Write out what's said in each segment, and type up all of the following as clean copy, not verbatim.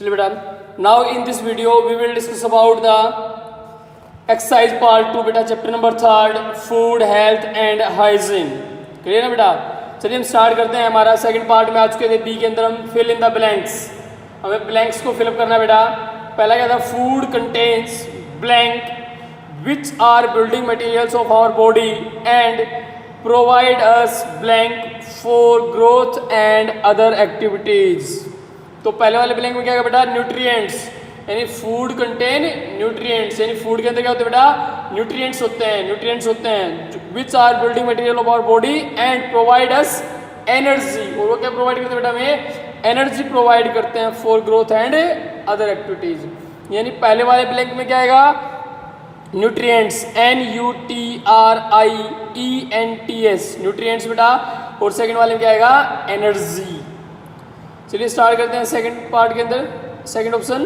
चलिए बेटा, now in this video we will discuss about the exercise part 2 बेटा, chapter number 3 food health and hygiene. Clear है बेटा? चलिए हम स्टार्ट करते हैं। हमारा सेकंड पार्ट में आ चुके थे। बी के अंदर हम फिल इन द ब्लैंक्स, हमें ब्लैंक्स को फिलअप करना बेटा। पहला क्या था? Food contains blank which are building materials of our body and provide us blank for growth and other activities. तो पहले वाले ब्लैंक में क्या है बेटा? न्यूट्रिएंट्स, यानी फूड कंटेन न्यूट्रिएंट्स, यानी फूड के अंदर क्या होते हैं बेटा? न्यूट्रिएंट्स होते हैं, न्यूट्रिएंट्स होते हैं which are building material of our body and provide us energy. और वो क्या प्रोवाइड करते हैं बेटा? हमें एनर्जी प्रोवाइड करते हैं for growth and other activities. यानी पहले वाले ब्लैंक में क्या आएगा? न्यूट्रिएंट्स, NUTRIENTS, न्यूट्रिएंट्स बेटा। और सेकंड वाले में क्या आएगा? एनर्जी। चलिए स्टार्ट करते हैं सेकंड पार्ट के अंदर। Second option,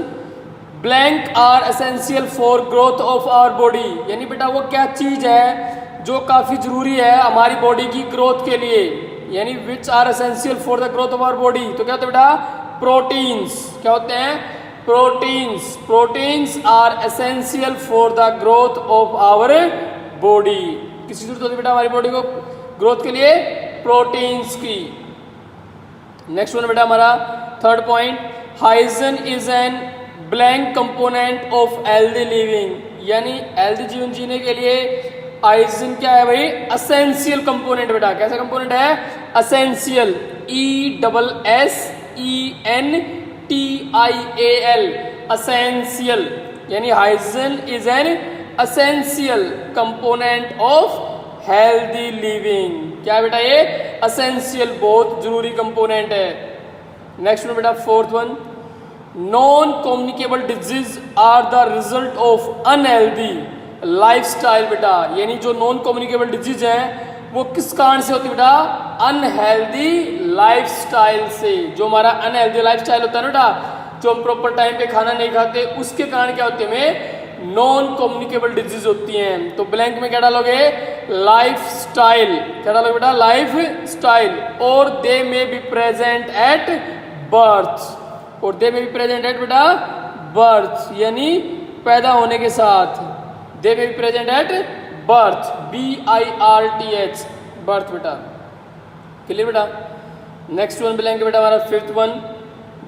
blank are essential for growth of our body. यानी बेटा वो क्या चीज है जो काफी जरूरी है हमारी बॉडी की ग्रोथ के लिए, यानी which are essential for the growth of our body. तो क्या होता है बेटा? प्रोटीन्स। क्या होते हैं? Proteins. Proteins are essential for the growth of our body. किसी जरूरत होती है बेटा हमारी बॉडी को ग्रोथ के लिए? प्रोटीन्स की। नेक्स्ट वन बेटा हमारा third point, hygiene is an blank component of healthy living. यानी हेल्दी जीवन जीने के लिए हाइजीन क्या है भाई? एसेंशियल कंपोनेंट बेटा। कैसा कंपोनेंट है? Essential, ESSENTIAL, essential. यानी hygiene is an essential component of healthy living. क्या बेटा? ये एसेंशियल, बहुत जरूरी कंपोनेंट है। नेक्स्ट वन बेटा fourth one, non communicable disease are the result of unhealthy lifestyle बेटा। यानी जो नॉन कम्युनिकेबल डिजीज है वो किस कारण से होती है बेटा? अनहेल्दी लाइफस्टाइल से। जो हमारा अनहेल्दी लाइफस्टाइल होता है ना बेटा, जो हम प्रॉपर टाइम पे खाना नहीं खाते, उसके कारण क्या होते हैं? हमें नॉन कम्युनिकेबल डिजीज होती हैं। तो ब्लैंक में क्या डालोगे? Lifestyle. क्या डालोगे बेटा? Lifestyle. और they may be present at birth. और they may be present at बेटा बर्थ, यानी पैदा होने के साथ। They may be present at birth, BIRTH, birth बेटा। क्लियर बेटा? नेक्स्ट वन ब्लैंक बेटा हमारा fifth one,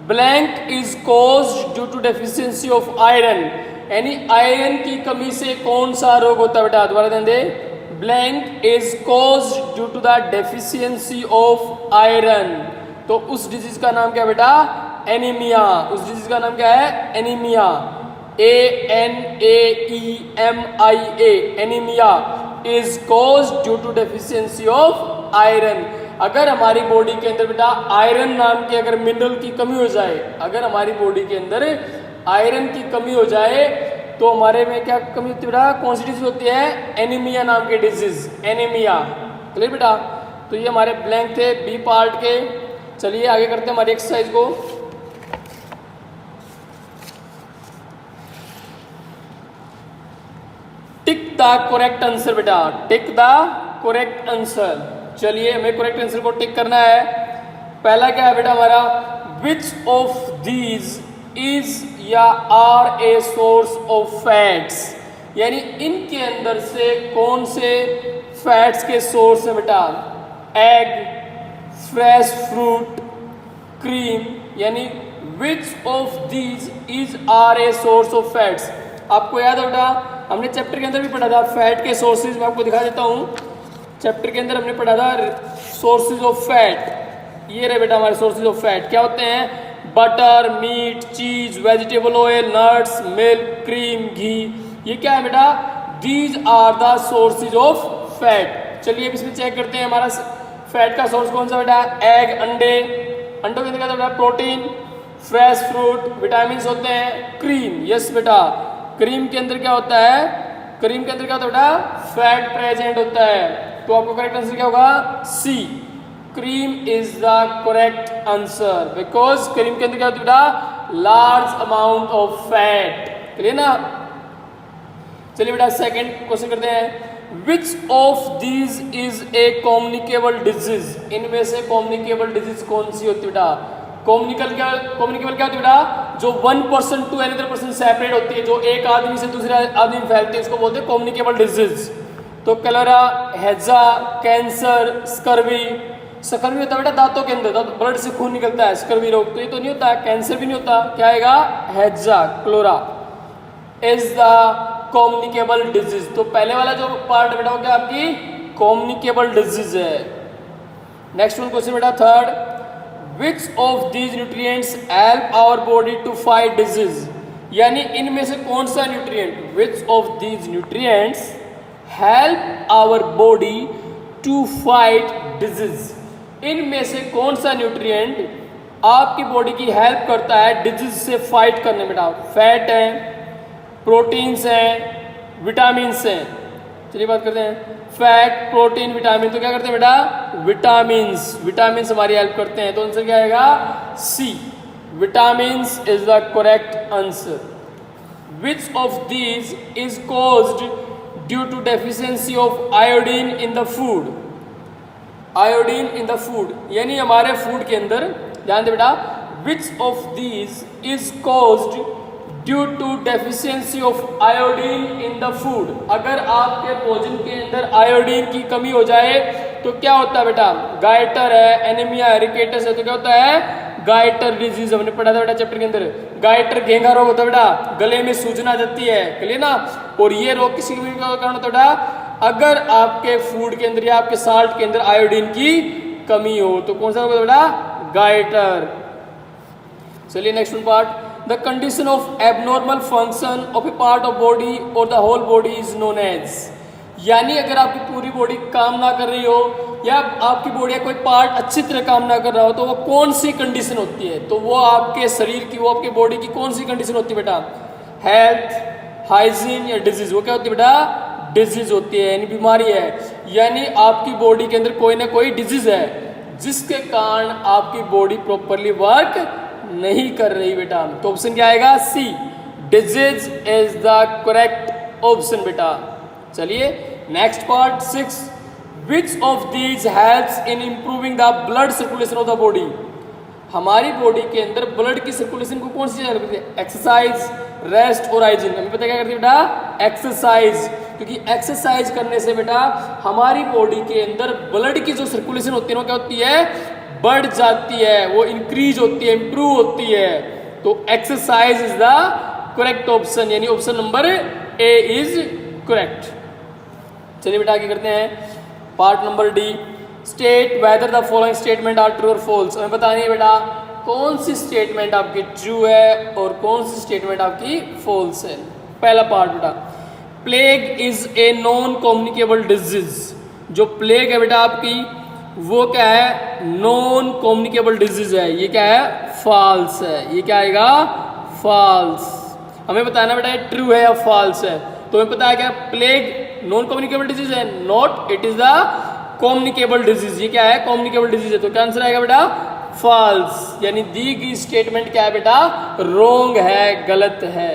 blank is caused due to deficiency of iron. यानी आयरन की कमी से कौन सा रोग होता है बेटा? दोबारा ध्यान दे, blank is caused due to the deficiency of iron. तो उस डिजीज का नाम क्या है बेटा? एनीमिया। उस डिजीज का नाम क्या है? Anaemia, ANAEMIA, anaemia is caused due to deficiency of iron. अगर हमारी बॉडी के अंदर बेटा आयरन नाम की अगर मिनरल की कमी हो जाए, अगर हमारी बॉडी के अंदर आयरन की कमी हो जाए तो हमारे में क्या कमी होती है बेटा? कौन सी डिजीज होती है? एनीमिया नाम की डिजीज, एनीमिया। क्लियर बेटा? तो ये हमारे ब्लैंक थे बी पार्ट के। चलिए आगे करते हैं हमारी एक्सरसाइज को। टिक द करेक्ट आंसर बेटा, टिक द करेक्ट आंसर। चलिए हमें करेक्ट आंसर को टिक करना है। पहला क्या है बेटा हमारा? विच ऑफ दीज इज या are a source of fats. यानी इनके अंदर से कौन से फैट्स के सोर्स है बेटा? Egg, fresh fruit, cream. यानी which of these is are a source of fats. आपको याद है बेटा हमने चैप्टर के अंदर भी पढ़ा था फैट के सोर्सेज। मैं आपको दिखा देता हूँ। चैप्टर के अंदर हमने पढ़ा था सोर्सेज ऑफ फैट। ये रहे बेटा हमारे सोर्सेज ऑफ फैट। क्या होते हैं? Butter, meat, cheese, vegetable oil, nuts, milk, cream, ghee. ये क्या है बेटा? These are the sources of fat. चलिए अब इसमें चेक करते हैं हमारा फैट का सोर्स कौन सा बेटा? एग, अंडे। अंडों के अंदर क्या होता है? प्रोटीन, फ्रेश फ्रूट, विटामिन होते हैं, क्रीम। यस बेटा, क्रीम के अंदर क्या होता है? क्रीम के अंदर क्या होता है बेटा? फैट प्रेजेंट होता है। तो आपको करेक्ट आंसर क्या होगा? C, cream is the correct answer, because cream के अंदर क्या होता है बेटा? Large amount of fat. Clear ना? चलिए बेटा सेकंड क्वेश्चन करते हैं। Which of these is a communicable disease. इनमें से कम्युनिकेबल डिजीज कौन सी होती है बेटा? कम्युनिकेबल क्या होती है बेटा, जो one person to another person separate होती है, जो एक आदमी से दूसरे आदमी में फैलती है, उसको बोलते हैं कम्युनिकेबल डिजीज। तो कलरा, हैजा, कैंसर, स्कर्वी। स्कर्वी होता है बेटा दांतों के अंदर, ब्लड से खून निकलता है, स्कर्वी रोग। तो ये तो नहीं होता, कैंसर भी नहीं होता। क्या आएगा, हैजा, cholera is the communicable disease. तो पहले वाला जो पार्ट बेटा हो गया आपकी कम्युनिकेबल डिजीज है। नेक्स्ट वन क्वेश्चन बेटा third, which of these nutrients help our body to fight disease. यानी इनमें से कौन सा nutrient, which of these nutrients help our body to fight disease. इनमें से कौन सा न्यूट्रिएंट आपकी बॉडी की हेल्प करता है डिजीज से फाइट करने में बेटा। फैट है, प्रोटीन्स हैं, विटामिन्स हैं। चलिए बात करते हैं फैट, प्रोटीन, विटामिन। तो क्या करते हैं बेटा, विटामिन्स हमारी हेल्प करते हैं। तो आंसर क्या आएगा, C, vitamins is the correct answer. Which of these is caused due to deficiency of iodine in the food. Iodine in the food यानी हमारे फूड के अंदर, ध्यान दे बेटा, which of these is caused due to deficiency of iodine in the food. अगर आपके भोजन के अंदर आयोडीन की कमी हो जाए तो क्या होता है बेटा, गाइटर है, एनीमिया है, रिकेटस है। तो क्या होता है, गाइटर डिजीज। हमने पढ़ा था बेटा चैप्टर के अंदर, गाइटर घेंघा रोग होता है बेटा, गले में सूजन आ जाती है, क्लियर ना। और ये रोग किसी भी कारण होता है बेटा, अगर आपके फूड के अंदर या आपके साल्ट के अंदर आयोडीन की कमी हो। तो कौन सा रोग होता है बेटा, गाइटर। चलिए next one part, the condition of abnormal function of a part of body और the whole body is known as. यानी अगर आपकी पूरी बॉडी काम ना कर रही हो या आपकी बॉडी का कोई पार्ट अच्छी तरह काम ना कर रहा हो तो वो कौन सी कंडीशन होती है। तो वो आपके शरीर की, वो आपके बॉडी की कौन सी कंडीशन होती है बेटा, हेल्थ, हाइजीन या डिजीज। वो क्या होती है बेटा, डिजीज होती है, यानी बीमारी है। यानी आपकी बॉडी के अंदर कोई ना कोई डिजीज है जिसके कारण आपकी बॉडी प्रॉपरली वर्क नहीं कर रही बेटा। तो ऑप्शन क्या आएगा, C, disease is the correct option बेटा। चलिए next part 6, which of these helps in improving the blood circulation of the body. हमारी बॉडी के अंदर ब्लड की सर्कुलेशन को कौन सी हेल्प करती है, एक्सरसाइज, रेस्ट और हाइजीन। हमें पता क्या करती है बेटा, एक्सरसाइज। क्योंकि एक्सरसाइज करने से बेटा हमारी बॉडी के अंदर ब्लड की जो सर्कुलेशन होती है वो क्या होती है, बढ़ जाती है, वो इंक्रीज होती है, इंप्रूव होती है। तो exercise is the correct option, यानी option number A is correct. चलिए बेटा आगे करते हैं part number D, state whether the following statements are true और फॉल्स। हमें बतानी है बेटा कौन सी स्टेटमेंट आपकी ट्रू है और कौन सी स्टेटमेंट आपकी फॉल्स है। पहला पार्ट बेटा, plague is a non communicable disease. जो प्लेग है बेटा आपकी वो क्या है, नॉन कम्युनिकेबल डिजीज है। ये क्या है, फॉल्स है। ये क्या आएगा, फॉल्स। हमें बताना बेटा ये ट्रू है या फॉल्स है। तो हमें पता है क्या, प्लेग नॉन कम्युनिकेबल डिजीज है, not, it is the communicable disease. ये क्या है, कम्युनिकेबल डिजीज है। तो क्या आंसर आएगा बेटा, फॉल्स। यानी दी गई स्टेटमेंट क्या है बेटा, रॉन्ग है, गलत है।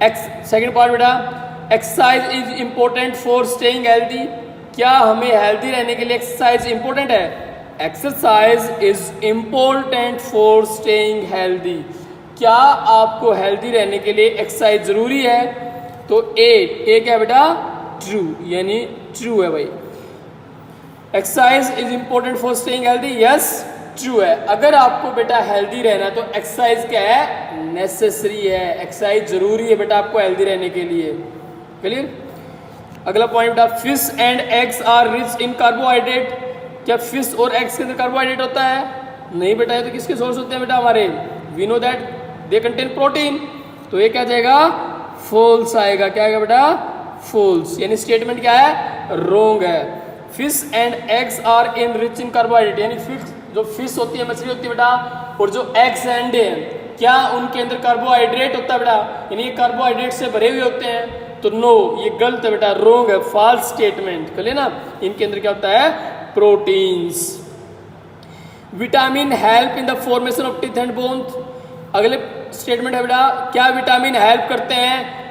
सेकंड पार्ट बेटा, exercise is important for staying healthy. क्या हमें हेल्दी रहने के लिए एक्सरसाइज इंपॉर्टेंट है, exercise is important for staying healthy. क्या आपको हेल्दी रहने के लिए एक्सरसाइज जरूरी है। तो ए क्या बेटा, ट्रू, यानी ट्रू है भाई। Exercise is important for staying healthy, yes true है। अगर आपको बेटा हेल्दी रहना है तो एक्सरसाइज क्या है, नेसेसरी है, एक्सरसाइज जरूरी है बेटा आपको हेल्दी रहने के लिए। क्लियर। अगला पॉइंट बेटा, fish and eggs are rich in carbohydrate. क्या फिश और एग्स के अंदर कार्बोहाइड्रेट होता है, नहीं बेटा। ये तो किसके सोर्स होते हैं बेटा हमारे, we know that they contain protein. तो ये क्या जाएगा, फॉल्स आएगा। क्या आएगा बेटा, फॉल्स, यानी स्टेटमेंट क्या है, रॉन्ग है। Fish and eggs are in rich in carbohydrate, यानी फिश, जो फिश होती है, मछली होती है बेटा, और जो एग्स एंड क्या उनके अंदर कार्बोहाइड्रेट होता है बेटा, यानी ये कार्बोहाइड्रेट से भरे हुए होते हैं। तो नो, ये गलत है बेटा, रॉन्ग है, फॉल्स स्टेटमेंट। कर ना, इनके अंदर क्या होता है, proteins. Vitamin help in the formation of teeth and bones. अगले स्टेटमेंट है बेटा, क्या विटामिन हेल्प करते हैं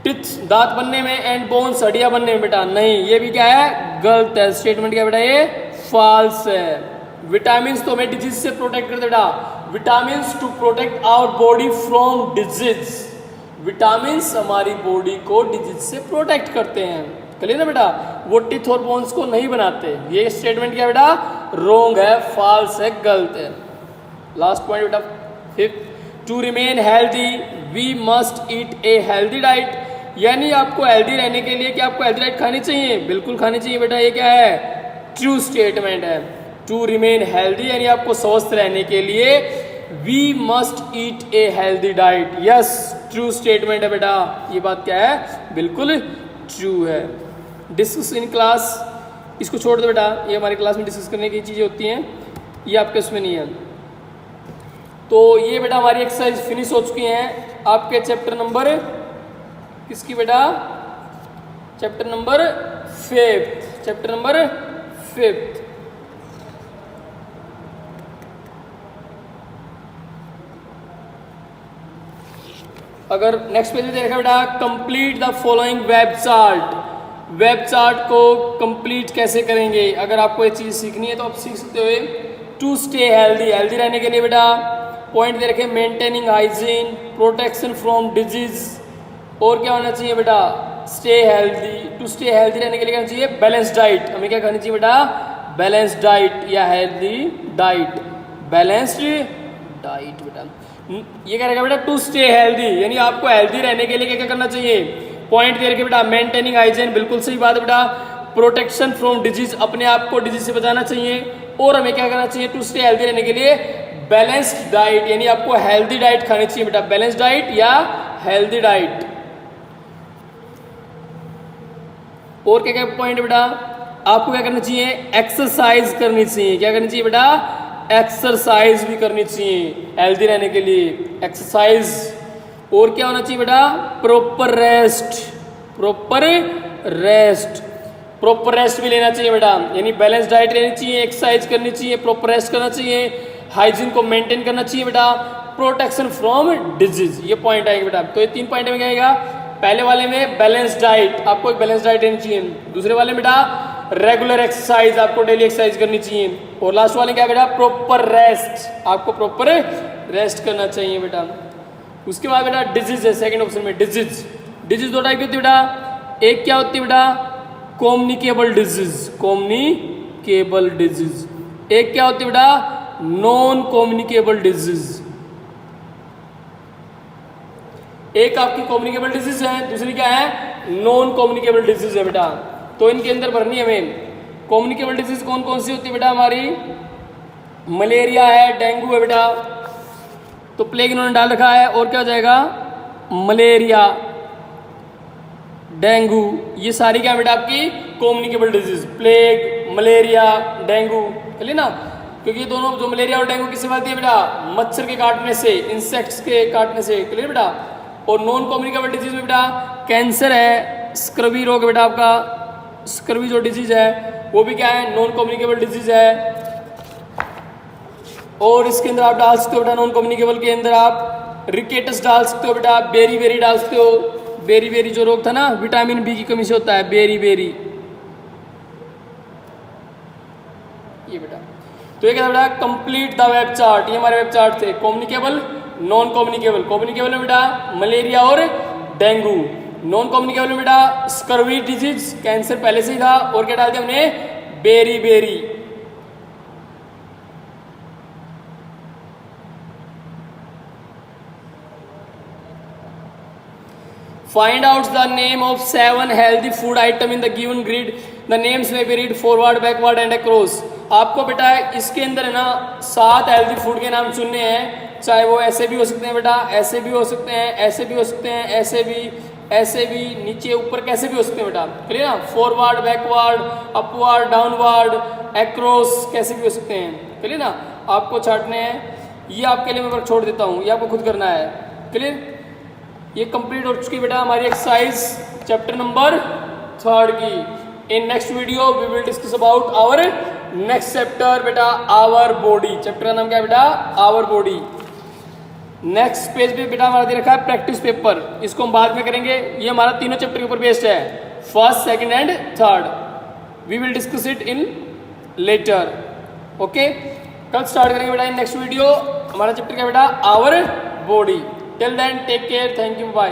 टिथ, दांत बनने में, एंड बोन्स, हड्डियां बनने में बेटा, नहीं। ये भी क्या है, गलत है, स्टेटमेंट क्या बेटा, ये फॉल्स है। विटामिन तो हमें डिजीज से प्रोटेक्ट करते बेटा, vitamin to protect our body from disease, vitamin हमारी बॉडी को डिजीज से प्रोटेक्ट करते हैं, क्लियर ना बेटा, वो टीथ और बोन्स को नहीं बनाते। ये स्टेटमेंट क्या बेटा, रॉन्ग है, फॉल्स है, गलत है। लास्ट पॉइंट बेटा fifth, to remain healthy we must eat a healthy diet, यानी आपको हेल्दी रहने के लिए क्या आपको हेल्दी डाइट खानी चाहिए, बिल्कुल खानी चाहिए बेटा, ये क्या है, ट्रू स्टेटमेंट है। टू रिमेन हेल्दी यानी आपको स्वस्थ रहने के लिए we must eat a healthy diet, yes true statement है बेटा, ये बात क्या है, बिल्कुल ट्रू है। डिस्कस इन क्लास, इसको छोड़ दो बेटा, ये हमारी क्लास में डिस्कस करने की चीज़ें होती हैं, ये आपके उसमें नहीं है। तो ये बेटा हमारी एक्सरसाइज फिनिश हो चुकी हैं। आपके चैप्टर नंबर किसकी बेटा, chapter number fifth, chapter number fifth. अगर नेक्स्ट पेज में देखा बेटा, complete the following web chart, web chart को कंप्लीट कैसे करेंगे, अगर आपको ये चीज़ सीखनी है तो आप सीख सकते हो। टू स्टे हेल्दी, हेल्दी रहने के लिए बेटा पॉइंट दे रखे, maintaining hygiene, protection from disease, और क्या होना चाहिए बेटा, stay healthy. To stay healthy रहने के लिए क्या होना चाहिए, बैलेंस डाइट, हमें क्या खानी चाहिए बेटा, बैलेंस डाइट या हेल्दी डाइट, बैलेंस्ड डाइट बेटा। ये क्या रहेगा बेटा, टू स्टे हेल्दी यानी आपको हेल्दी रहने के लिए क्या क्या करना चाहिए, पॉइंट दे रखे बेटा, मेंटेनिंग हाइजीन, बिल्कुल सही बात है बेटा, प्रोटेक्शन फ्रॉम डिजीज, अपने आप को डिजीज से बचाना चाहिए, और हमें क्या करना चाहिए, टू स्टे हेल्दी रहने के लिए बैलेंस्ड डाइट, यानी आपको हेल्दी डाइट खानी चाहिए बेटा, बैलेंस्ड डाइट या हेल्दी डाइट। और क्या क्या पॉइंट बेटा, आपको क्या करना चाहिए, एक्सरसाइज करनी चाहिए, क्या करनी चाहिए बेटा, एक्सरसाइज भी करनी चाहिए हेल्दी रहने के लिए, एक्सरसाइज। और क्या होना चाहिए बेटा, proper rest, proper rest, proper rest भी लेना चाहिए बेटा, यानी बैलेंस डाइट लेनी चाहिए, एक्सरसाइज करनी चाहिए, प्रॉपर रेस्ट करना चाहिए, हाइजीन को मेंटेन करना चाहिए बेटा, प्रोटेक्शन फ्रॉम डिजीज, ये पॉइंट आएंगे बेटा। तो ये 3 पॉइंट में क्या आएगा, पहले वाले में बैलेंस डाइट, आपको एक बैलेंस डाइट लेनी चाहिए, दूसरे वाले में बेटा रेगुलर एक्सरसाइज, आपको डेली एक्सरसाइज करनी चाहिए, और लास्ट वाले क्या बेटा, प्रॉपर रेस्ट, आपको प्रॉपर रेस्ट करना चाहिए बेटा। उसके बाद बेटा डिजीज है सेकंड ऑप्शन में, डिजीज, डिजीज 2 टाइप की होती है बेटा, एक क्या होती है बेटा, कम्युनिकेबल डिजीज, कम्युनिकेबल डिजीज, एक क्या होती है बेटा, नॉन कम्युनिकेबल डिजीज, एक आपकी कम्युनिकेबल डिजीज है, दूसरी क्या है, नॉन कम्युनिकेबल डिजीज है बेटा। तो इनके अंदर भरनी है हमें, कम्युनिकेबल डिजीज कौन कौन सी होती है बेटा, हमारी मलेरिया है, डेंगू है बेटा, तो प्लेग इन्होंने डाल रखा है, और क्या हो जाएगा, मलेरिया, डेंगू, ये सारी क्या बेटा आपकी communicable disease, plague, malaria, dengue, चलिए ना, क्योंकि ये दोनों जो मलेरिया और डेंगू किससे फैलती है बेटा, मच्छर के काटने से, इंसेक्ट्स के काटने से, क्लियर बेटा। और नॉन कम्युनिकेबल डिजीज में बेटा कैंसर है, स्क्रबी रोग बेटा, आपका स्क्रबी जो डिजीज है वो भी क्या है, नॉन कम्युनिकेबल डिजीज है। और इसके अंदर आप डाल सकते हो बेटा, नॉन कम्युनिकेबल के अंदर आप रिकेटस डाल सकते हो बेटा, बेरी बेरी डाल सकते हो, बेरी बेरी जो रोग था ना विटामिन बी की कमी से होता है, बेरी बेरी, ये बेटा। तो ये क्या था बेटा, कंप्लीट द वेब चार्ट, ये हमारे वेब चार्ट थे, कम्युनिकेबल, नॉन कम्युनिकेबल, कम्युनिकेबल में बेटा मलेरिया और डेंगू, नॉन कम्युनिकेबल में बेटा स्कर्वी डिजीज, कैंसर पहले से ही था, और क्या डाल दिया हमने, beriberi. Find out the name of 7 healthy food item in the given grid. The names may be read forward, backward and across. आपको बेटा इसके अंदर है ना 7 हेल्दी फूड के नाम चुनने हैं, चाहे वो ऐसे भी हो सकते हैं बेटा, ऐसे भी हो सकते हैं, ऐसे भी हो सकते हैं, ऐसे भी, नीचे ऊपर कैसे भी हो सकते हैं बेटा, क्लियर ना, forward, backward, upward, downward, across, कैसे भी हो सकते हैं, क्लियर ना। आपको छाटने हैं, ये आपके लिए मैं वर्क छोड़ देता हूँ, ये आपको खुद करना है, क्लियर। ये कंप्लीट हो चुकी बेटा हमारी एक्सरसाइज चैप्टर नंबर 3 की। In next video we will discuss about our next chapter बेटा, आवर बॉडी, चैप्टर का नाम क्या है बेटा, आवर बॉडी। नेक्स्ट पेज पे बेटा हमारा दे रखा है प्रैक्टिस पेपर, इसको हम बाद में करेंगे, ये हमारा तीनों चैप्टर के ऊपर बेस्ड है, first, second and third. We will discuss it in later. Okay, कल स्टार्ट करेंगे बेटा नेक्स्ट वीडियो। हमारा चैप्टर क्या बेटा, our body. Till then take care, thank you, bye.